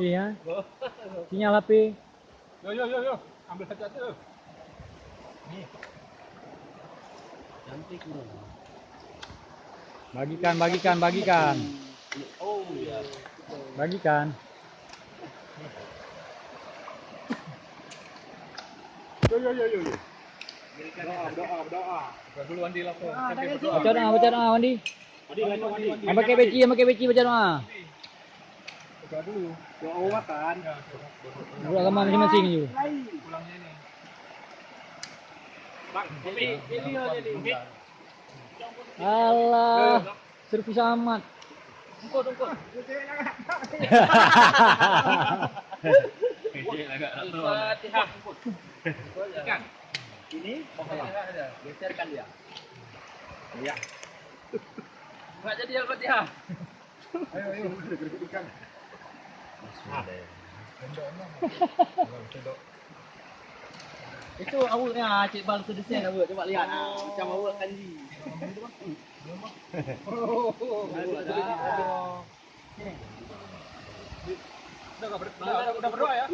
Iya. Sinyal HP. Yo. Ambil satu. Nih. Cantik nih. Bagikan. Oh iya. Bagikan. Yo. Berdoa. Dulu Andi langsung. Baca doa Andi. Andi. Pakai peci baca doa. Berdoa dulu. Doa makan. Doa agama masing-masing juga. Pulangnya ini. Bang, video jadi. Allah, servis amat. Tunggu. Fatihah. Ikan. Ini geserkan dia. Iya. Enggak jadi Al-Fatihah. Ayo. Ikan. Itu awalnya Cik Bal tu desain awak. Coba lihat macam awak kanji. Udah berdoa ya? Udah berdoa ya?